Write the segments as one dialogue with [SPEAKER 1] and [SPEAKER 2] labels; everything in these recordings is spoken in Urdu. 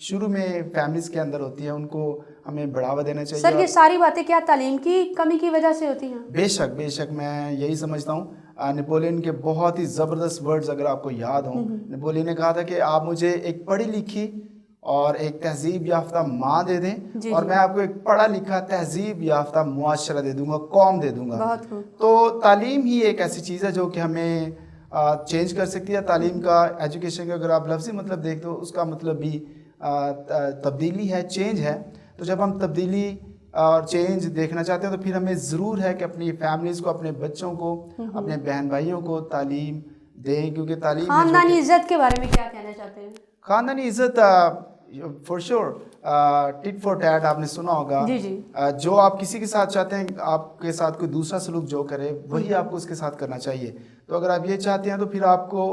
[SPEAKER 1] شروع میں فیملیز کے اندر ہوتی ہے ان کو ہمیں بڑھاوا دینا چاہیے.
[SPEAKER 2] سر یہ ساری باتیں کیا تعلیم کی کمی کی وجہ سے ہوتی ہیں؟
[SPEAKER 1] بے شک میں یہی سمجھتا ہوں. نیپولین کے بہت ہی زبردست ورڈز اگر آپ کو یاد ہوں, نیپولین نے کہا تھا کہ آپ مجھے ایک پڑھی لکھی اور ایک تہذیب یافتہ ماں دے دیں اور میں آپ کو ایک پڑھا لکھا تہذیب یافتہ معاشرہ دے دوں گا, قوم دے دوں گا. تو تعلیم ہی ایک ایسی چیز ہے جو کہ ہمیں چینج کر سکتی ہے. تعلیم کا, ایجوکیشن کا اگر آپ لفظی مطلب دیکھتے ہو اس کا مطلب بھی تبدیلی ہے, چینج ہے. تو جب ہم تبدیلی اور چینج دیکھنا چاہتے ہیں تو پھر ہمیں ضرور ہے کہ اپنی فیملیز کو, اپنے بچوں کو, اپنے بہن بھائیوں کو تعلیم دیں, کیونکہ تعلیم
[SPEAKER 2] خاندانی عزت کے بارے میں کیا کہنا چاہتے ہیں؟
[SPEAKER 1] خاندانی عزت for sure, tit for tat آپ نے سنا ہوگا. جو آپ کسی کے ساتھ چاہتے ہیں آپ کے ساتھ کوئی دوسرا سلوک جو کرے وہی آپ کو اس کے ساتھ کرنا چاہیے. تو اگر آپ یہ چاہتے ہیں تو پھر آپ کو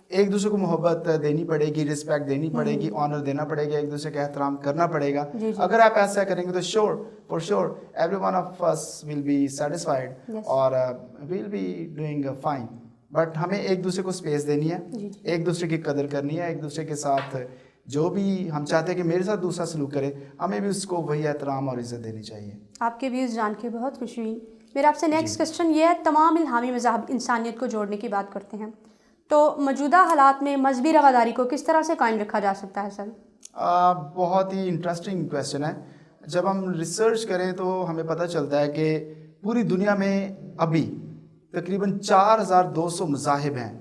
[SPEAKER 1] ایک دوسرے کو محبت دینی پڑے گی, رسپیکٹ دینی پڑے گی, آنر دینا پڑے گا, ایک دوسرے کا احترام کرنا پڑے گا. اگر آپ ایسا کریں گے تو for sure every one of us will be satisfied اور will be doing fine. But ہمیں ایک دوسرے کو اسپیس دینی ہے, ایک دوسرے کی قدر کرنی ہے, ایک دوسرے کے ساتھ جو بھی ہم چاہتے ہیں کہ میرے ساتھ دوسرا سلوک کرے ہمیں بھی اس کو وہی احترام اور عزت دینی چاہیے.
[SPEAKER 2] آپ کے ویوز جان کے بہت خوشی ہوئی. میرا آپ سے نیکسٹ کوسچن یہ ہے, تمام الہامی مذاہب انسانیت کو جوڑنے کی بات کرتے ہیں, تو موجودہ حالات میں مذہبی رواداری کو کس طرح سے قائم رکھا جا سکتا ہے سر؟
[SPEAKER 1] بہت ہی انٹرسٹنگ کویسچن ہے. جب ہم ریسرچ کریں تو ہمیں پتہ چلتا ہے کہ پوری دنیا میں ابھی تقریباً 4200 مذاہب ہیں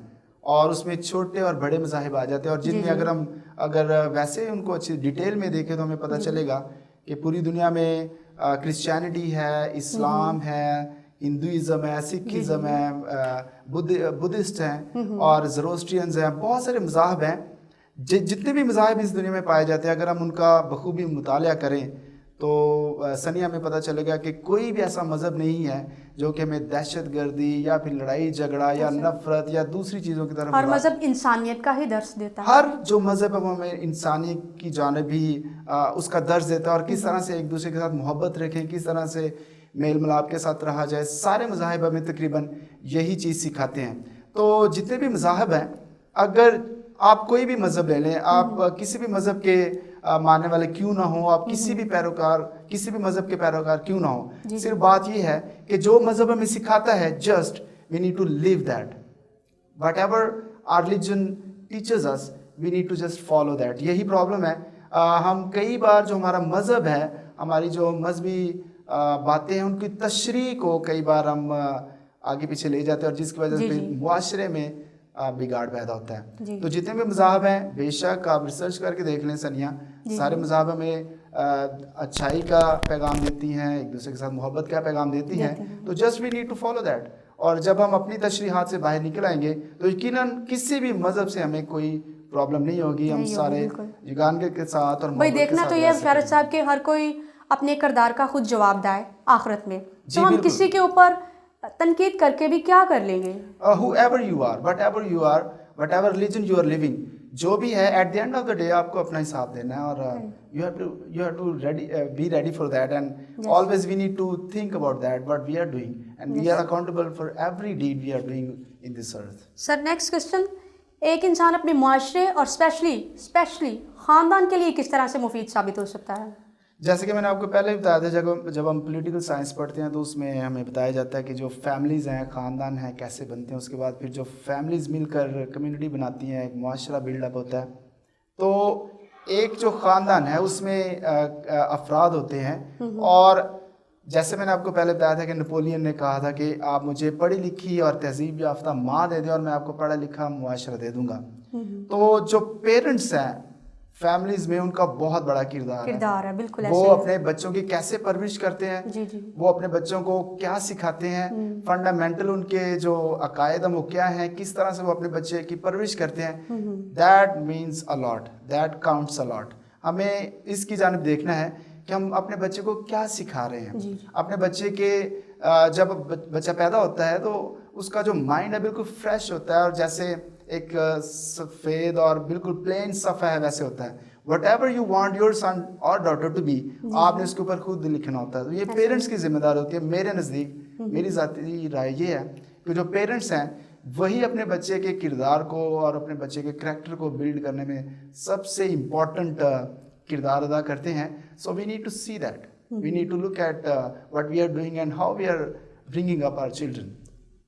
[SPEAKER 1] اور اس میں چھوٹے اور بڑے مذاہب آ جاتے ہیں, اور جن میں اگر ویسے ان کو اچھی ڈیٹیل میں دیکھیں تو ہمیں پتہ چلے گا کہ پوری دنیا میں کرسچینٹی ہے, اسلام ہے, ہندوازم ہے, سکھزم ہے, بدھسٹ ہیں اور زروسٹرینز ہیں. بہت سارے مذاہب ہیں. جتنے بھی مذاہب اس دنیا میں پائے جاتے ہیں اگر ہم ان کا بخوبی مطالعہ کریں تو سنی ہمیں پتہ چلے گا کہ کوئی بھی ایسا مذہب نہیں ہے جو کہ ہمیں دہشت گردی یا پھر لڑائی جھگڑا یا نفرت یا دوسری چیزوں کی طرف.
[SPEAKER 2] ہر مذہب انسانیت کا ہی درس دیتا ہے.
[SPEAKER 1] ہر جو مذہب ہے وہ ہمیں انسانیت کی جانب ہی اس کا درس دیتا ہے, اور کس طرح سے ایک دوسرے کے ساتھ محبت رکھیں, کس طرح سے میل ملاپ کے ساتھ رہا جائے. سارے مذاہب ہمیں تقریباً یہی چیز سکھاتے ہیں. تو جتنے بھی مذاہب ہیں, اگر آپ کوئی بھی مذہب لے لیں, آپ کسی بھی مذہب کے ماننے والے کیوں نہ ہوں, آپ کسی بھی مذہب کے پیروکار کیوں نہ ہوں, صرف بات یہ ہے کہ جو مذہب ہمیں سکھاتا ہے just we need to live that. Whatever our religion teaches us we need to just follow that. یہی پرابلم ہے. ہم کئی بار جو ہمارا مذہب ہے, ہماری جو مذہبی باتیں ہیں, ان کی تشریح کو کئی بار ہم آگے پیچھے لے جاتے ہیں, اور جس کی وجہ سے معاشرے میں بگاڑ پیدا ہوتا ہے. تو جتنے بھی مذاہب ہیں بے شک آپ ریسرچ کر کے دیکھ لیں سنیا, سارے مذاہب ہمیں اچھائی کا پیغام دیتی ہیں, ایک دوسرے کے ساتھ محبت کا پیغام دیتی ہیں. تو just we need to follow that. اور جب ہم اپنی تشریحات سے باہر نکل آئیں گے تو یقیناً کسی بھی مذہب سے ہمیں کوئی پرابلم نہیں ہوگی. ہم سارے یگانگت کے ساتھ اور
[SPEAKER 2] دیکھنا تو یہ شارد صاحب کہ ہر کوئی اپنے کردار کا خود جواب دہ ہے آخرت میں. تو ہم کسی کے اوپر تنقید کر کے بھی کیا کر لیں گے؟
[SPEAKER 1] whoever you are, whatever you are, whatever religion you are living, جو بھی ہے at the end of the day آپ کو اپنا حساب دینا ہے, اور you have to be ready for that, and always we need to think about that what we are doing, and we are accountable for every deed we are doing in this earth.
[SPEAKER 2] Sir next question, ایک انسان اپنے معاشرے اور اسپیشلی خاندان کے لیے کس طرح سے مفید ثابت ہو سکتا ہے؟
[SPEAKER 1] جیسے کہ میں نے آپ کو پہلے بتایا تھا, جب ہم پولیٹیکل سائنس پڑھتے ہیں تو اس میں ہمیں بتایا جاتا ہے کہ جو فیملیز ہیں, خاندان ہیں, کیسے بنتے ہیں. اس کے بعد پھر جو فیملیز مل کر کمیونٹی بناتی ہیں, ایک معاشرہ بلڈ اپ ہوتا ہے. تو ایک جو خاندان ہے اس میں افراد ہوتے ہیں, اور جیسے میں نے آپ کو پہلے بتایا تھا کہ نیپولین نے کہا تھا کہ آپ مجھے پڑھی لکھی اور تہذیب یافتہ ماں دے دیں اور میں آپ کو پڑھا لکھا معاشرہ دے دوں گا. تو جو پیرنٹس ہیں فیملیز میں, ان کا بہت بڑا کردار ہے.
[SPEAKER 2] بالکل
[SPEAKER 1] وہ اپنے بچوں کی کیسے پرورش کرتے ہیں, وہ اپنے بچوں کو کیا سکھاتے ہیں, فنڈامنٹل ان کے جو عقائد ہیں وہ کیا ہیں, کس طرح سے وہ اپنے بچے کی پرورش کرتے ہیں. That means a lot, that counts a lot. ہمیں اس کی جانب دیکھنا ہے کہ ہم اپنے بچے کو کیا سکھا رہے ہیں. اپنے بچے کے جب بچہ پیدا ہوتا ہے تو اس کا جو مائنڈ ہے بالکل فریش ہوتا ہے, اور جیسے ایک سفید اور بالکل پلین صفحہ ہے ویسے ہوتا ہے. What ever you want your son اور ڈاٹر ٹو بی, آپ نے اس کے اوپر خود لکھنا ہوتا ہے. تو یہ پیرنٹس کی ذمہ داری ہوتی ہے. میرے نزدیک میری ذاتی رائے یہ ہے کہ جو پیرنٹس ہیں وہی اپنے بچے کے کردار کو اور اپنے بچے کے کریکٹر کو بلڈ کرنے میں سب سے امپورٹنٹ کردار ادا کرتے ہیں. So we need to see that, we need to look at what we are doing and how we are bringing up our children.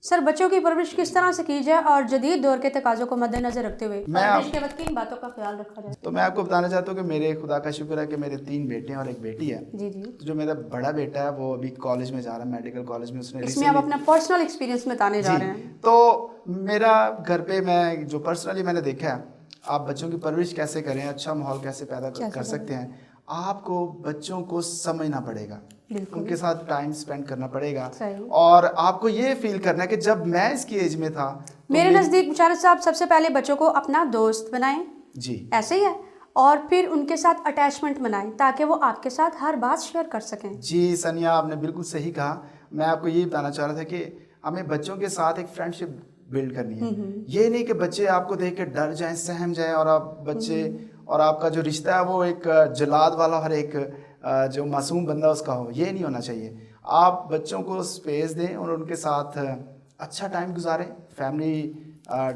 [SPEAKER 2] Sir بچوں کی پرورش کس طرح سے کی جائے اور جدید دور کے تقاضوں کو مد نظر رکھتے ہوئے پرورش کے وقت کن باتوں کا خیال رکھا جائے؟
[SPEAKER 1] تو میں آپ کو بتانا چاہتا ہوں کہ میرے خدا کا شکر ہے کہ میرے 3 بیٹے ہیں اور 1 بیٹی ہے.
[SPEAKER 2] جی جی.
[SPEAKER 1] جو میرا بڑا بیٹا ہے وہ ابھی کالج میں جا رہا ہے, میڈیکل کالج میں.
[SPEAKER 2] اس میں آپ اپنا پرسنل ایکسپیرینس بتانے جا رہے ہیں.
[SPEAKER 1] تو میرا گھر پہ میں جو پرسنلی میں نے دیکھا ہے, آپ بچوں کی پرورش کیسے کریں, اچھا ماحول کیسے پیدا کر سکتے ہیں. آپ کو بچوں کو سمجھنا پڑے گا, ان کے ساتھ ٹائم اسپینڈ کرنا پڑے گا, اور آپ کو یہ فیل کرنا ہے کہ جب میں اس کی ایج میں تھا.
[SPEAKER 2] میرے نزدیک مشارت صاحب سب سے پہلے بچوں کو اپنا دوست بنائیں.
[SPEAKER 1] جی
[SPEAKER 2] ایسے ہی ہے, اور پھر ان کے ساتھ اٹیچمنٹ بنائیں تاکہ وہ آپ کے ساتھ ہر بات شیئر کر سکیں.
[SPEAKER 1] جی سنیا, آپ نے بالکل صحیح کہا. میں آپ کو یہ بتانا چاہ رہا تھا کہ ہمیں بچوں کے ساتھ ایک فرینڈ شپ بلڈ کرنی ہے. یہ نہیں کہ بچے آپ کو دیکھ کے ڈر جائیں, سہم جائیں, اور آپ بچے اور آپ کا جو رشتہ ہے وہ ایک جلاد والا اور ایک جو معصوم بندہ اس کا ہو. یہ نہیں ہونا چاہیے. آپ بچوں کو اسپیس دیں اور ان کے ساتھ اچھا ٹائم گزاریں. فیملی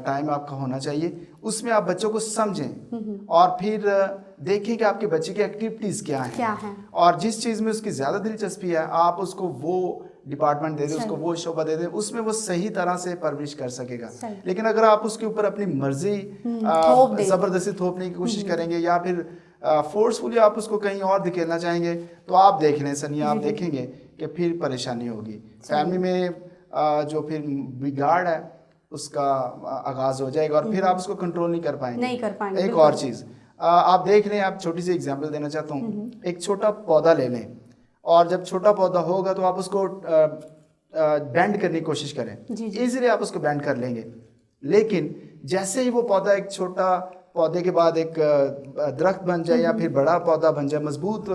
[SPEAKER 1] ٹائم آپ کا ہونا چاہیے, اس میں آپ بچوں کو سمجھیں اور پھر دیکھیں کہ آپ کے بچے کی ایکٹیویٹیز کیا ہیں, اور جس چیز میں اس کی زیادہ دلچسپی ہے آپ اس کو وہ ڈپارٹمنٹ دے دیں, اس کو وہ شعبہ دے دیں, اس میں وہ صحیح طرح سے پرورش کر سکے گا. لیکن اگر آپ اس کے اوپر اپنی مرضی زبردستی تھوپنے کی کوشش کریں گے یا پھر فورسفلی آپ اس کو کہیں اور دھکیلنا چاہیں گے, تو آپ دیکھ لیں سنیا, آپ دیکھیں گے کہ پھر پریشانی ہوگی. فیملی میں جو پھر بگاڑ ہے اس کا آغاز ہو جائے گا, اور پھر آپ اس کو کنٹرول نہیں کر پائیں گے. ایک اور چیز آپ دیکھ لیں, آپ چھوٹی سی ایگزامپل دینا چاہتا ہوں. ایک چھوٹا پودا لے لیں, اور جب چھوٹا پودا ہوگا تو آپ اس کو بینڈ کرنے کی کوشش کریں. ایزیلی آپ اس کو بینڈ کر لیں گے, لیکن جیسے ہی وہ پودا ایک چھوٹا پودے کے بعد ایک درخت بن جائے یا پھر بڑا پودا بن جائے, مضبوط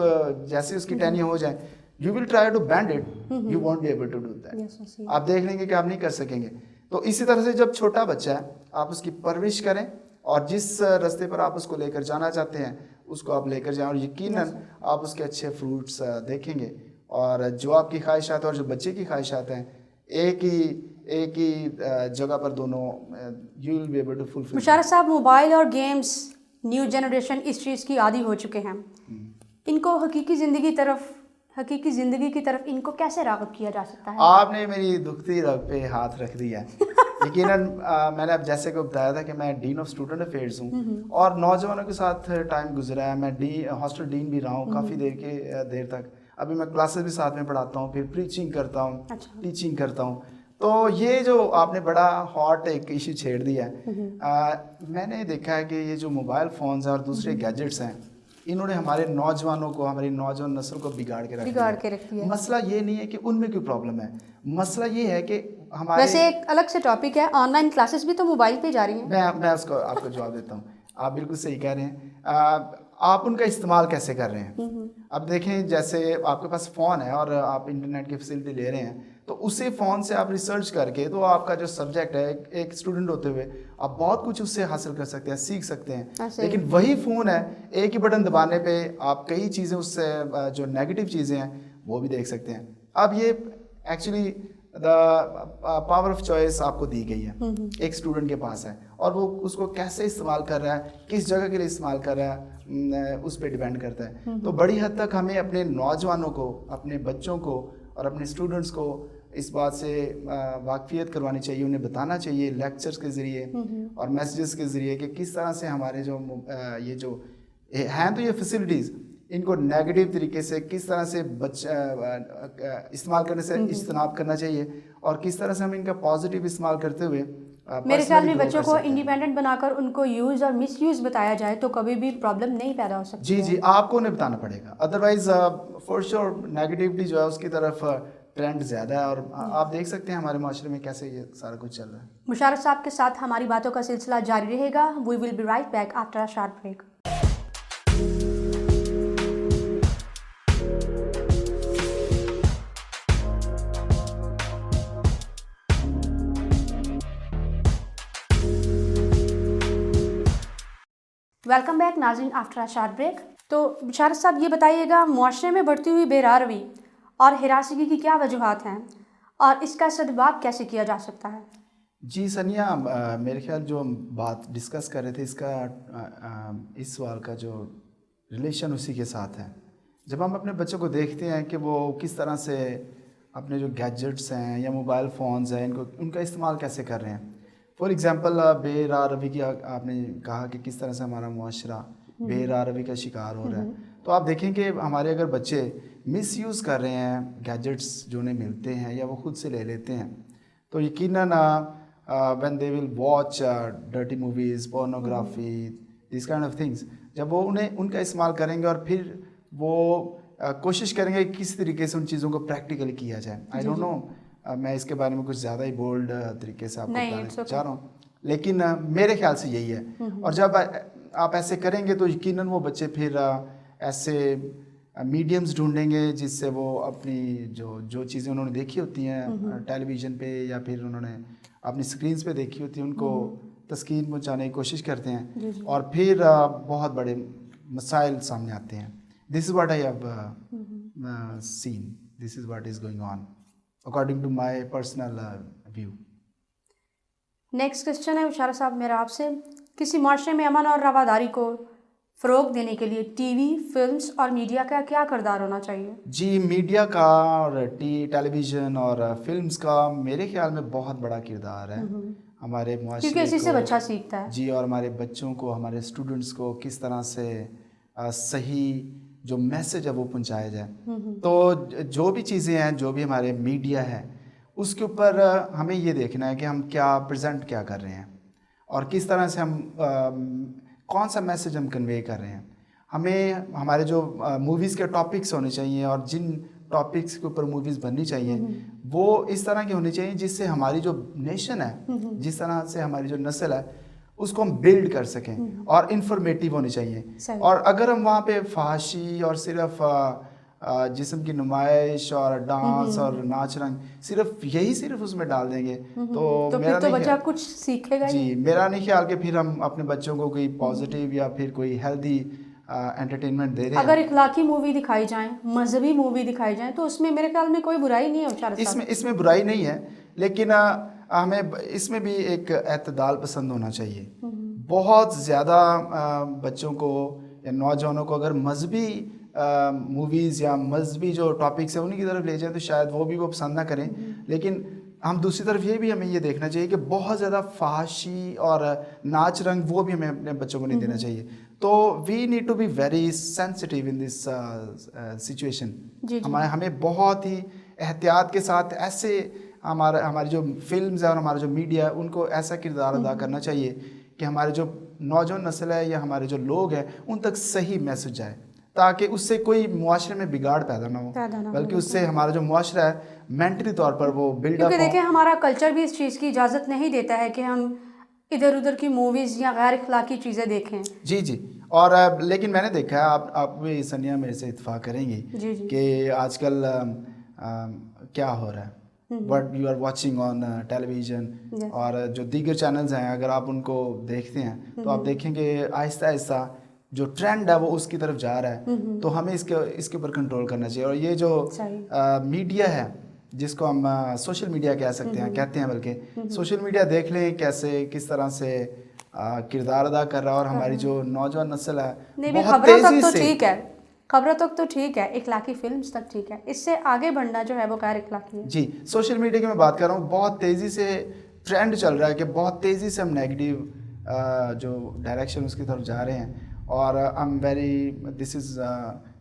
[SPEAKER 1] جیسے اس کی ٹہنیاں ہو جائیں, you will try to bend it, you won't be able to do that. آپ دیکھ لیں گے کہ آپ نہیں کر سکیں گے. تو اسی طرح سے جب چھوٹا بچہ ہے آپ اس کی پرورش کریں, اور جس راستے پر آپ اس کو لے کر جانا چاہتے ہیں اس کو آپ لے کر جائیں, اور یقیناً آپ اس کے اچھے فروٹس دیکھیں گے. اور جو آپ کی خواہشات اور جو بچے کی خواہشات ہیں ایک ہی جگہ پر دونوں, you will be able to fulfill.
[SPEAKER 2] مشارت صاحب, موبائل اور گیمز نیو جنریشن اس چیز کی عادی ہو چکے ہیں, ان کو حقیقی زندگی کی طرف ان کو کیسے راغب کیا جا سکتا ہے؟
[SPEAKER 1] آپ نے میری دکھتی رگ پہ ہاتھ رکھ دیا ہے. یقیناً میں نے اب جیسے کہ بتایا تھا کہ میں ڈین آف اسٹوڈنٹ افیئرز ہوں, اور نوجوانوں کے ساتھ ٹائم گزرا ہے. میں ہاسٹل ڈین بھی رہا ہوں کافی دیر تک. ابھی میں کلاسز بھی ساتھ میں پڑھاتا ہوں, پھر پریچنگ کرتا ہوں, ٹیچنگ کرتا ہوں. تو یہ جو آپ نے بڑا ہاٹ ایک ایشو چھیڑ دیا ہے, میں نے دیکھا ہے کہ یہ جو موبائل فونز ہیں اور دوسرے گیجٹس ہیں, انہوں نے ہمارے نوجوانوں کو, ہماری نوجوان نسل کو بگاڑ کے رکھ دیا. مسئلہ یہ نہیں ہے کہ ان میں کوئی پرابلم ہے, مسئلہ یہ ہے کہ ہمارے,
[SPEAKER 2] ویسے ایک الگ سے ٹاپک ہے, آن لائن کلاسز بھی تو موبائل پہ جا رہی ہیں.
[SPEAKER 1] میں اس کو آپ کو جواب دیتا ہوں. آپ بالکل صحیح کہہ رہے ہیں. آپ ان کا استعمال کیسے کر رہے ہیں. اب دیکھیں, جیسے آپ کے پاس فون ہے اور آپ انٹرنیٹ کی فیسلٹی لے رہے ہیں, تو اسی فون سے آپ ریسرچ کر کے, تو آپ کا جو سبجیکٹ ہے, ایک اسٹوڈنٹ ہوتے ہوئے آپ بہت کچھ اس سے حاصل کر سکتے ہیں, سیکھ سکتے ہیں. لیکن وہی فون ہے, ایک ہی بٹن دبانے پہ آپ کئی چیزیں اس سے جو نیگیٹو چیزیں ہیں وہ بھی دیکھ سکتے ہیں. اب یہ ایکچولی پاور آف چوائس آپ کو دی گئی ہے, ایک اسٹوڈنٹ کے پاس ہے, اور وہ اس کو کیسے استعمال کر رہا ہے, کس جگہ کے لیے استعمال کر رہا ہے, اس پہ ڈیپینڈ کرتا ہے. تو بڑی حد تک ہمیں اپنے نوجوانوں کو, اپنے بچوں کو اور اپنے اسٹوڈنٹس کو اس بات سے واقفیت کروانی چاہیے, انہیں بتانا چاہیے لیکچرز کے ذریعے اور میسیجز کے ذریعے کہ کس طرح سے ہمارے جو یہ جو ہیں تو یہ فیسلٹیز, ان کو نیگیٹو طریقے سے کس طرح سے استعمال کرنے سے اجتناب کرنا چاہیے, اور کس طرح سے ہم ان کا پازیٹیو استعمال کرتے ہوئے.
[SPEAKER 2] میرے خیال میں بچوں کو انڈیپینڈنٹ بنا کر ان کو یوز اور مس یوز بتایا جائے تو کبھی بھی پرابلم نہیں پیدا ہو سکتی.
[SPEAKER 1] جی آپ کو انہیں بتانا پڑے گا, ادروائز فور شیور نیگیٹیوٹی جو ہے اس کی طرف ٹرینڈ زیادہ ہے, اور آپ دیکھ سکتے ہیں ہمارے معاشرے میں کیسے یہ سارا کچھ چل رہا ہے.
[SPEAKER 2] مشارت صاحب کے ساتھ ہماری باتوں کا سلسلہ جاری رہے گا. We will be right back after a short break. Welcome back ناظرین آفٹر اے شارٹ بریک. تو مشارت صاحب یہ بتائیے گا, معاشرے میں بڑھتی ہوئی بے راروی اور ہراسگی کی کیا وجوہات ہیں, اور اس کا سدباب کیسے کیا جا سکتا ہے؟
[SPEAKER 1] جی سنیا، میرے خیال جو ہم بات ڈسکس کر رہے تھے اس کا اس سوال کا جو ریلیشن اسی کے ساتھ ہے. جب ہم اپنے بچوں کو دیکھتے ہیں کہ وہ کس طرح سے اپنے جو گیجٹس ہیں یا موبائل فونز ہیں ان کا استعمال کیسے کر رہے ہیں. فار ایگزامپل بے راہ روی کی آپ نے کہا کہ کس طرح سے ہمارا معاشرہ بے راہ روی کا شکار ہو رہا ہے. تو آپ دیکھیں کہ ہمارے اگر بچے مس یوز کر رہے ہیں گیجٹس جو انہیں ملتے ہیں یا وہ خود سے لے لیتے ہیں تو یقیناً when they will watch dirty movies, pornography, these kind of things, جب وہ ان کا استعمال کریں گے اور پھر وہ کوشش کریں گے کس طریقے سے ان چیزوں کو پریکٹیکلی کیا جائے. آئی ڈونٹ نو، میں اس کے بارے میں کچھ زیادہ ہی بولڈ طریقے سے آپ کو بتانا چاہ رہا ہوں، لیکن میرے خیال سے یہی ہے. اور جب آپ ایسے کریں گے تو یقیناً وہ بچے پھر ایسے میڈیمز ڈھونڈیں گے جس سے وہ اپنی جو چیزیں انہوں نے دیکھی ہوتی ہیں ٹیلی ویژن پہ یا پھر انہوں نے اپنی اسکرینس پہ دیکھی ہوتی ہیں ان کو تسکین پہنچانے کی کوشش کرتے ہیں اور پھر بہت بڑے مسائل سامنے آتے ہیں. This is what I have seen, this is what is going on according to my personal view.
[SPEAKER 2] Next question ہے بشارت صاحب میرا آپ سے، کسی معاشرے میں امن اور رواداری کو فروغ دینے کے لیے ٹی وی، فلمز اور میڈیا کا کیا کردار ہونا چاہیے؟
[SPEAKER 1] جی میڈیا کا اور ٹیلی ویژن اور فلمز کا میرے خیال میں بہت بڑا کردار ہے ہمارے معاشرے
[SPEAKER 2] کیونکہ اسی سے بچہ سیکھتا ہے.
[SPEAKER 1] جی، اور ہمارے بچوں کو، ہمارے اسٹوڈنٹس کو کس طرح سے صحیح جو میسج ہے وہ پہنچایا جائے. تو جو بھی چیزیں ہیں، جو بھی ہمارے میڈیا ہے، اس کے اوپر ہمیں یہ دیکھنا ہے کہ ہم کیا پریزنٹ کیا کر رہے ہیں اور کس طرح سے ہم کون سا میسج ہم کنوے کر رہے ہیں. ہمیں ہمارے جو موویز کے ٹاپکس ہونے چاہیے اور جن ٹاپکس کے اوپر موویز بننی چاہیے وہ اس طرح کی ہونی چاہیے جس سے ہماری جو نیشن ہے، جس طرح سے ہماری جو نسل ہے اس کو ہم بلڈ کر سکیں اور انفارمیٹیو ہونی چاہیے. اور اگر ہم وہاں پہ فحاشی اور صرف جسم کی نمائش اور ڈانس اور ناچ رنگ صرف اس میں ڈال دیں گے تو
[SPEAKER 2] میرا تو بچہ کچھ سیکھے گا.
[SPEAKER 1] جی میرا نہیں خیال کہ پھر ہم اپنے بچوں کو کوئی پازیٹیو یا پھر کوئی ہیلدی انٹرٹینمنٹ دے رہے ہیں.
[SPEAKER 2] اگر اخلاقی مووی دکھائی جائیں، مذہبی مووی دکھائی جائیں تو اس میں میرے خیال میں کوئی برائی نہیں ہے.
[SPEAKER 1] اس میں برائی نہیں ہے، لیکن ہمیں اس میں بھی ایک اعتدال پسند ہونا چاہیے. بہت زیادہ بچوں کو یا نوجوانوں کو اگر مذہبی موویز یا مذہبی جو ٹاپکس ہیں انہیں کی طرف لے جائیں تو شاید وہ پسند نہ کریں. لیکن ہم دوسری طرف ہمیں یہ دیکھنا چاہیے کہ بہت زیادہ فحاشی اور ناچ رنگ وہ بھی ہمیں اپنے بچوں کو نہیں دینا چاہیے. تو we need to be very sensitive in this situation. ہمیں بہت ہی احتیاط کے ساتھ ایسے ہماری جو فلمز ہیں اور ہمارا جو میڈیا ہے ان کو ایسا کردار ادا کرنا چاہیے کہ ہمارے جو نوجوان نسل ہے یا ہمارے جو لوگ ہیں ان تک صحیح میسج جائے، تاکہ اس سے کوئی معاشرے میں بگاڑ پیدا نہ ہو، بلکہ اس سے ہمارا جو معاشرہ ہے مینٹلی طور پر وہ بلڈ اپ.
[SPEAKER 2] کیونکہ دیکھیں ہمارا کلچر بھی اس چیز کی اجازت نہیں دیتا ہے کہ ہم ادھر ادھر کی موویز یا غیر اخلاقی چیزیں دیکھیں.
[SPEAKER 1] جی اور لیکن میں نے دیکھا ہے، آپ بھی سنیا میرے سے اتفاق کریں گی کہ آج کل کیا ہو رہا ہے، what you are watching on television اور جو دیگر چینلز ہیں اگر آپ ان کو دیکھتے ہیں تو آپ دیکھیں گے آہستہ آہستہ جو ٹرینڈ ہے وہ اس کی طرف جا رہا ہے. تو ہمیں اس کے اوپر کنٹرول کرنا چاہیے. اور یہ جو میڈیا ہے جس کو ہم سوشل میڈیا کہتے ہیں بلکہ سوشل میڈیا دیکھ لیں کس طرح سے کردار ادا کر رہا ہے. اور ہماری جو نوجوان نسل ہے بہت تیزی سے،
[SPEAKER 2] خبروں تک تو ٹھیک ہے، اخلاقی فلمز تک ٹھیک ہے، اس سے آگے بڑھنا جو ہے وہ غیر اخلاقی ہے.
[SPEAKER 1] جی سوشل میڈیا کی میں بات کر رہا ہوں، بہت تیزی سے ٹرینڈ چل رہا ہے کہ بہت تیزی سے ہم نیگیٹیو جو ڈائریکشن اس کی طرف جا رہے ہیں. اور this is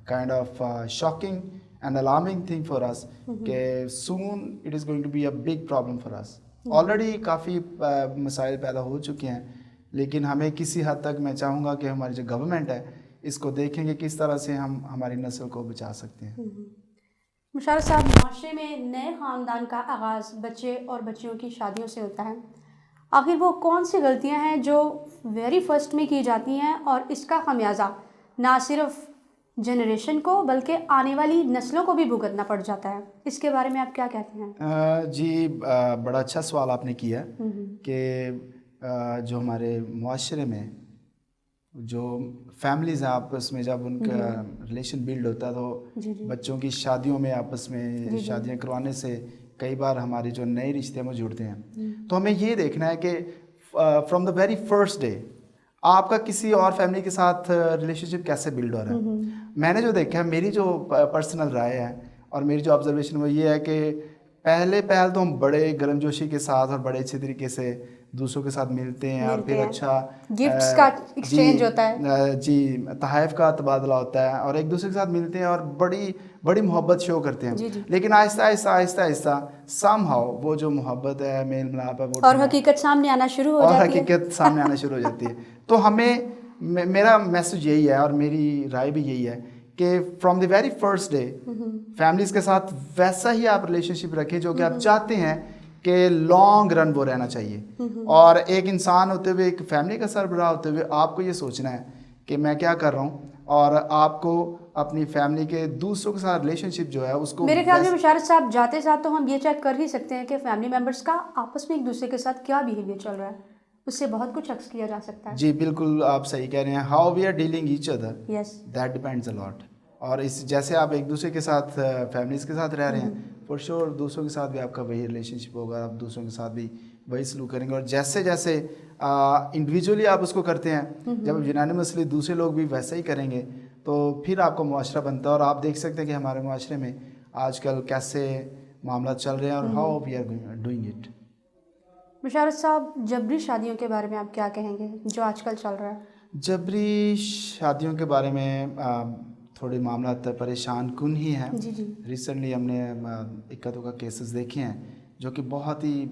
[SPEAKER 1] kind of shocking and alarming thing for us کہ soon it is going to be a big problem for us. Already کافی مسائل پیدا ہو چکے ہیں، لیکن ہمیں کسی حد تک میں چاہوں گا کہ ہماری جو گورنمنٹ ہے اس کو دیکھیں کہ کس طرح سے ہم ہماری نسل کو بچا سکتے ہیں.
[SPEAKER 2] مشارت صاحب، معاشرے میں نئے خاندان کا آغاز بچے اور بچیوں کی شادیوں سے ہوتا ہے. آخر وہ کون سی غلطیاں ہیں جو ویری فرسٹ میں کی جاتی ہیں اور اس کا خمیازہ نہ صرف جنریشن کو بلکہ آنے والی نسلوں کو بھی بھگتنا پڑ جاتا ہے؟ اس کے بارے میں آپ کیا کہتے ہیں؟
[SPEAKER 1] جی بڑا اچھا سوال آپ نے کیا کہ جو ہمارے معاشرے میں جو فیملیز ہیں آپس میں جب ان کا ریلیشن بلڈ ہوتا ہے تو بچوں کی شادیوں میں آپس میں شادیاں کروانے سے کئی بار ہمارے جو نئے رشتے ہیں وہ جڑتے ہیں، تو ہمیں یہ دیکھنا ہے کہ from the very first day آپ کا کسی اور فیملی کے ساتھ ریلیشن شپ کیسے بلڈ ہو رہا ہے. میں نے جو دیکھا ہے، میری جو پرسنل رائے ہے اور میری جو آبزرویشن وہ یہ ہے کہ پہل تو ہم بڑے گرم جوشی کے ساتھ اور بڑے اچھے طریقے سے دوسروں کے ساتھ ملتے ہیں اور پھر اچھا
[SPEAKER 2] گفٹس کا ایکسچینج ہوتا ہے،
[SPEAKER 1] جی تحائف کا تبادلہ ہوتا ہے اور ایک دوسرے کے ساتھ ملتے ہیں اور بڑی محبت شو کرتے ہیں. لیکن آہستہ سم ہاؤ وہ جو محبت ہے، میل ملاپ ہے،
[SPEAKER 2] اور حقیقت سامنے آنا شروع
[SPEAKER 1] ہو جاتی ہے. تو میرا میسج یہی ہے اور میری رائے بھی یہی ہے کہ from the very first day families کے ساتھ ویسا ہی آپ ریلیشن شپ رکھیں جو کہ آپ چاہتے ہیں کہ لانگ رن وہ رہنا چاہیے. اور ایک انسان ہوتے ہوئے، ایک فیملی کا سربراہ ہوتے ہوئے آپ کو یہ سوچنا ہے کہ میں کیا کر رہا ہوں، اور آپ کو اپنی فیملی کے دوسروں کے ساتھ ریلیشن شپ جو ہے اس کو،
[SPEAKER 2] میرے خیال میں مشارت صاحب جاتے ساتھ تو ہم یہ چیک کر ہی سکتے ہیں کہ فیملی ممبرس کا آپس میں ایک دوسرے کے ساتھ کیا بیہیویئر چل رہا ہے، اس سے بہت کچھ عکس کیا جا سکتا ہے.
[SPEAKER 1] جی بالکل آپ صحیح کہہ رہے ہیں. How we are dealing each other,
[SPEAKER 2] yes
[SPEAKER 1] that depends a lot. اور جیسے آپ ایک دوسرے کے ساتھ فیملیز کے ساتھ رہ رہے ہیں، فور شیور دوسروں کے ساتھ بھی آپ کا وہی ریلیشن شپ ہوگا، آپ دوسروں کے ساتھ بھی وہی سلوک کریں گے. اور جیسے انڈیویجولی آپ اس کو کرتے ہیں، جب یونانیمسلی دوسرے لوگ بھی ویسا ہی کریں گے تو پھر آپ کا معاشرہ بنتا ہے. اور آپ دیکھ سکتے ہیں کہ ہمارے معاشرے میں آج کل کیسے معاملات چل رہے ہیں اور how we are doing it.
[SPEAKER 2] Musharat صاحب جبری شادیوں کے بارے میں آپ کیا کہیں گے جو آج کل چل رہا ہے؟
[SPEAKER 1] جبری شادیوں کے بارے میں تھوڑے معاملات پریشان کن ہی ہیں.
[SPEAKER 2] جی
[SPEAKER 1] ریسنٹلی ہم نے اکا دکا کیسز دیکھے ہیں جو کہ بہت ہی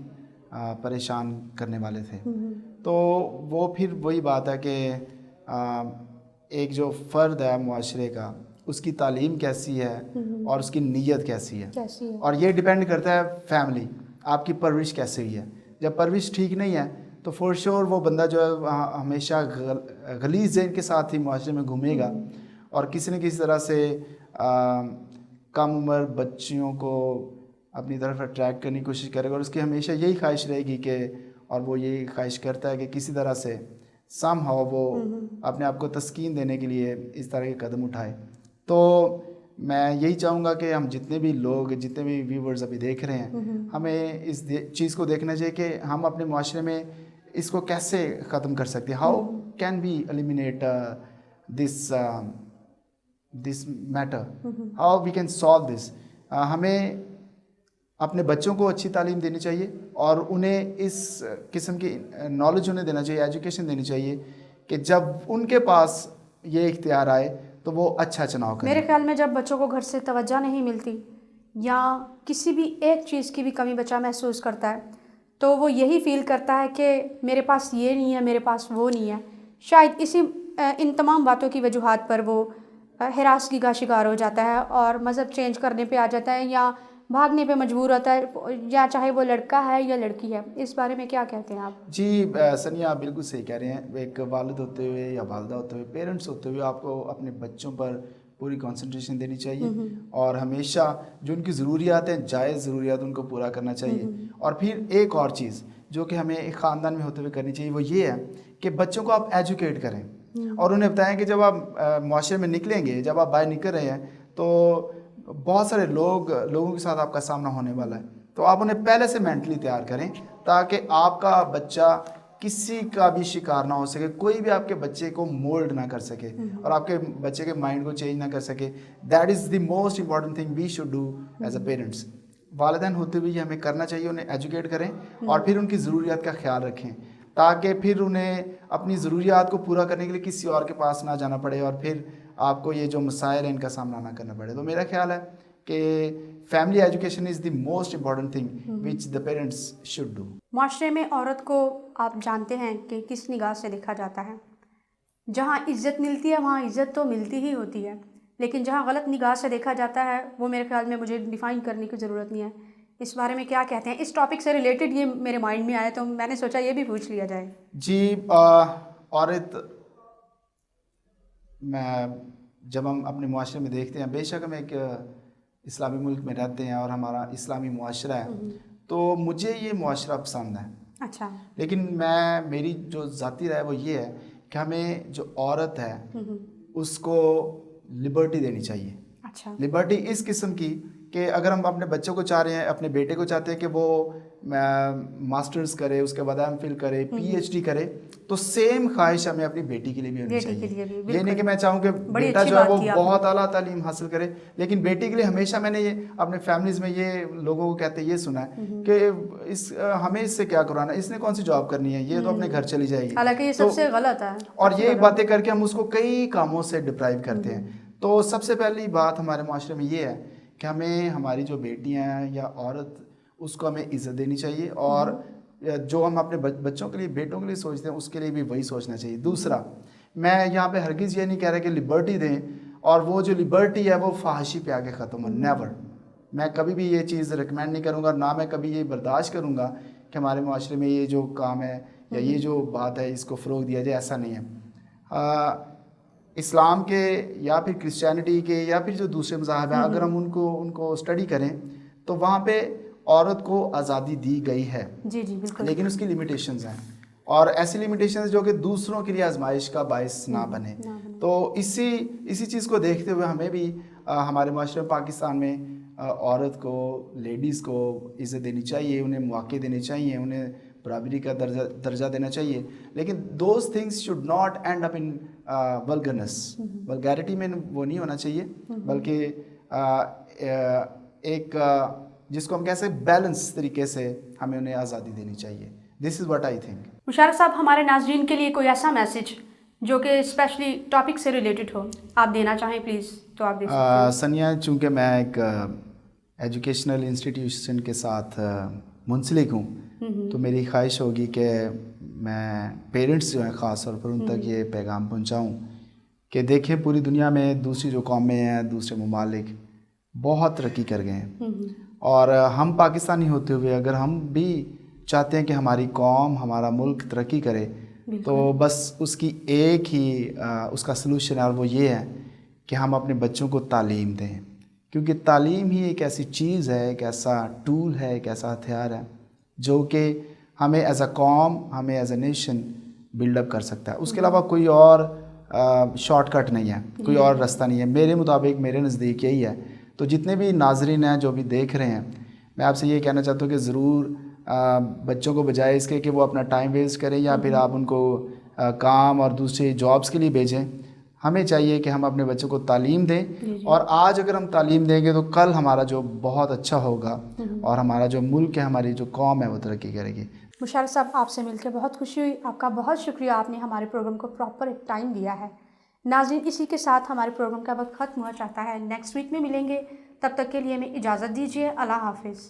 [SPEAKER 1] پریشان کرنے والے تھے. تو وہ پھر وہی بات ہے کہ ایک جو فرد ہے معاشرے کا، اس کی تعلیم کیسی ہے اور اس کی نیت کیسی ہے، اور یہ ڈیپینڈ کرتا ہے فیملی، آپ کی پرورش کیسے ہوئی ہے. جب پرورش ٹھیک نہیں ہے تو فور شیور وہ بندہ جو ہے ہمیشہ غلیظ ذہن کے ساتھ ہی معاشرے میں گھومے گا اور کسی نہ کسی طرح سے کم عمر بچیوں کو اپنی طرف اٹریکٹ کرنے کی کوشش کرے گا. اور اس کی ہمیشہ یہی خواہش رہے گی کہ، اور وہ یہی خواہش کرتا ہے کہ کسی طرح سے سم ہاؤ وہ اپنے آپ کو تسکین دینے کے لیے اس طرح کے قدم اٹھائے. تو میں یہی چاہوں گا کہ ہم جتنے بھی لوگ، جتنے بھی ویورز ابھی دیکھ رہے ہیں، ہمیں اس چیز کو دیکھنا چاہیے کہ ہم اپنے معاشرے میں اس کو کیسے ختم کر سکتے ہیں. How can we eliminate this matter, how we can solve this. ہمیں اپنے بچوں کو اچھی تعلیم دینی چاہیے اور انہیں اس قسم کی نالج انہیں دینا چاہیے، ایجوکیشن دینی چاہیے کہ جب ان کے پاس یہ اختیار آئے تو وہ اچھا چناؤ کریں.
[SPEAKER 2] میرے خیال میں جب بچوں کو گھر سے توجہ نہیں ملتی یا کسی بھی ایک چیز کی بھی کمی بچہ محسوس کرتا ہے تو وہ یہی فیل کرتا ہے کہ میرے پاس یہ نہیں ہے، میرے پاس وہ نہیں ہے. شاید ان تمام باتوں کی وجوہات پر وہ ہراسگی کا شکار ہو جاتا ہے اور مذہب چینج کرنے پہ آ جاتا ہے یا بھاگنے پہ مجبور ہوتا ہے، یا چاہے وہ لڑکا ہے یا لڑکی ہے. اس بارے میں کیا کہتے ہیں آپ؟
[SPEAKER 1] جی سنیا آپ بالکل صحیح کہہ رہے ہیں. ایک والد ہوتے ہوئے یا والدہ ہوتے ہوئے، پیرنٹس ہوتے ہوئے آپ کو اپنے بچوں پر پوری کنسنٹریشن دینی چاہیے اور ہمیشہ جو ان کی ضروریات ہیں، جائز ضروریات، ان کو پورا کرنا چاہیے. اور پھر ایک اور چیز جو کہ ہمیں ایک خاندان میں ہوتے ہوئے کرنی چاہیے وہ یہ ہے کہ بچوں کو آپ ایجوکیٹ کریں اور انہیں بتائیں کہ جب آپ معاشرے میں نکلیں گے، جب آپ باہر نکل رہے ہیں تو بہت سارے لوگوں کے ساتھ آپ کا سامنا ہونے والا ہے. تو آپ انہیں پہلے سے مینٹلی تیار کریں تاکہ آپ کا بچہ کسی کا بھی شکار نہ ہو سکے، کوئی بھی آپ کے بچے کو مولڈ نہ کر سکے اور آپ کے بچے کے مائنڈ کو چینج نہ کر سکے. That is the most important thing we should do as a parents. والدین ہوتے ہوئے ہمیں کرنا چاہیے، انہیں ایجوکیٹ کریں اور پھر ان کی ضروریات کا خیال رکھیں تاکہ پھر انہیں اپنی ضروریات کو پورا کرنے کے لیے کسی اور کے پاس نہ جانا پڑے اور پھر آپ کو یہ جو مسائل ہیں ان کا سامنا نہ کرنا پڑے. تو میرا خیال ہے کہ family education is the most important thing which the parents should do.
[SPEAKER 2] معاشرے میں عورت کو آپ جانتے ہیں کہ کس نگاہ سے دیکھا جاتا ہے. جہاں عزت ملتی ہے وہاں عزت تو ملتی ہی ہوتی ہے، لیکن جہاں غلط نگاہ سے دیکھا جاتا ہے وہ میرے خیال میں مجھے ڈیفائن کرنے کی ضرورت نہیں ہے. اس بارے میں کیا کہتے ہیں؟ اس ٹاپک سے ریلیٹڈ یہ میرے مائنڈ میں آیا تو میں نے سوچا یہ بھی پوچھ لیا جائے.
[SPEAKER 1] جی عورت میں جب ہم اپنے معاشرے میں دیکھتے ہیں، بے شک ہم ایک اسلامی ملک میں رہتے ہیں اور ہمارا اسلامی معاشرہ ہے، تو مجھے یہ معاشرہ پسند ہے.
[SPEAKER 2] اچھا.
[SPEAKER 1] لیکن میری جو ذاتی رائے وہ یہ ہے کہ ہمیں جو عورت ہے اس کو لبرٹی دینی چاہیے.
[SPEAKER 2] اچھا.
[SPEAKER 1] لبرٹی اس قسم کی کہ اگر ہم اپنے بچوں کو چاہ رہے ہیں، اپنے بیٹے کو چاہتے ہیں کہ وہ ماسٹرز کرے، اس کے بعد ایم فل کرے، پی ایچ ڈی کرے، تو سیم خواہش ہمیں اپنی بیٹی کے لیے بھی ہونی چاہیے. یہ نہیں کہ میں چاہوں کہ بیٹا جو ہے وہ بہت اعلیٰ تعلیم حاصل کرے، لیکن بیٹی کے لیے ہمیشہ میں نے یہ اپنے فیملیز میں یہ لوگوں کو کہتے یہ سنا ہے کہ ہمیں اس سے کیا کرانا، اس نے کون سی جاب کرنی ہے، یہ تو اپنے گھر چلی جائے گی.
[SPEAKER 2] حالانکہ یہ سب سے غلط ہے.
[SPEAKER 1] اور یہ باتیں کر کے ہم اس کو کئی کاموں سے ڈپرائیو کرتے ہیں. تو سب سے پہلی بات ہمارے معاشرے میں یہ ہے کہ ہمیں ہماری جو بیٹیاں ہیں یا عورت، اس کو ہمیں عزت دینی چاہیے، اور جو ہم اپنے بچوں کے لیے، بیٹوں کے لیے سوچتے ہیں، اس کے لیے بھی وہی سوچنا چاہیے. دوسرا، میں یہاں پہ ہرگز یہ نہیں کہہ رہا کہ لبرٹی دیں، اور وہ جو لبرٹی ہے وہ فحاشی پہ آ کے ختم ہو. نیور. میں کبھی بھی یہ چیز ریکمینڈ نہیں کروں گا، نہ میں کبھی یہ برداشت کروں گا کہ ہمارے معاشرے میں یہ جو کام ہے یا یہ جو بات ہے اس کو فروغ دیا جائے. ایسا نہیں ہے. اسلام کے یا پھر کرسچینٹی کے یا پھر جو دوسرے مذاہب ہیں، اگر ہم ان کو اسٹڈی کریں تو وہاں پہ عورت کو آزادی دی گئی ہے.
[SPEAKER 2] جی جی بالکل.
[SPEAKER 1] لیکن اس کی لمیٹیشنز ہیں، اور ایسی لمیٹیشنز جو کہ دوسروں کے لیے آزمائش کا باعث نہ بنے. تو اسی چیز کو دیکھتے ہوئے ہمیں بھی ہمارے معاشرے پاکستان میں عورت کو، لیڈیز کو عزت دینی چاہیے، انہیں مواقع دینے چاہیے، انہیں برابری کا درجہ دینا چاہیے. لیکن those things should not end up in vulgarness. Vulgarity میں وہ نہیں ہونا چاہیے، بلکہ ایک جس کو ہم کہہ سکتے بیلنس طریقے سے ہمیں انہیں آزادی دینی چاہیے. دس is what I think.
[SPEAKER 2] Musharraf صاحب، ہمارے ناظرین کے لیے کوئی ایسا میسج جو کہ اسپیشلی ٹاپک سے ریلیٹڈ ہو آپ دینا چاہیں پلیز تو آپ دے سکتے ہیں.
[SPEAKER 1] ثانیہ، چونکہ میں ایک ایجوکیشنل انسٹیٹیوشن کے ساتھ منسلک ہوں، تو میری خواہش ہوگی کہ میں پیرنٹس جو ہیں خاص طور پر ان تک یہ پیغام پہنچاؤں کہ دیکھیں پوری دنیا میں دوسری جو قومیں ہیں، دوسرے ممالک بہت ترقی کر گئے ہیں، اور ہم پاکستانی ہوتے ہوئے اگر ہم بھی چاہتے ہیں کہ ہماری قوم، ہمارا ملک ترقی کرے، تو بس اس کی ایک ہی اس کا سلوشن ہے، اور وہ یہ ہے کہ ہم اپنے بچوں کو تعلیم دیں. کیونکہ تعلیم ہی ایک ایسی چیز ہے، ایک ایسا ٹول ہے، ایک ایسا ہتھیار ہے جو کہ ہمیں ایز اے قوم، ہمیں as a nation build up کر سکتا ہے. اس کے علاوہ کوئی اور شارٹ کٹ نہیں ہے، کوئی اور راستہ نہیں ہے. میرے مطابق، میرے نزدیک یہی ہے. تو جتنے بھی ناظرین ہیں جو بھی دیکھ رہے ہیں، میں آپ سے یہ کہنا چاہتا ہوں کہ ضرور بچوں کو بجائے اس کے کہ وہ اپنا ٹائم ویسٹ کریں یا پھر آپ ان کو کام اور دوسری جابس کے لیے بھیجیں، ہمیں چاہیے کہ ہم اپنے بچوں کو تعلیم دیں. اور آج اگر ہم تعلیم دیں گے تو کل ہمارا جو بہت اچھا ہوگا، اور ہمارا جو ملک ہے، ہماری جو قوم ہے، وہ ترقی کرے گی.
[SPEAKER 2] مشارف صاحب، آپ سے مل کے بہت خوشی ہوئی. آپ کا بہت شکریہ، آپ نے ہمارے پروگرام کو پراپر ایک ٹائم دیا ہے. ناظرین، اسی کے ساتھ ہمارے پروگرام کا وقت ختم ہوا چاہتا ہے. نیکسٹ ویک میں ملیں گے، تب تک کے لیے ہمیں اجازت دیجیے. اللہ حافظ.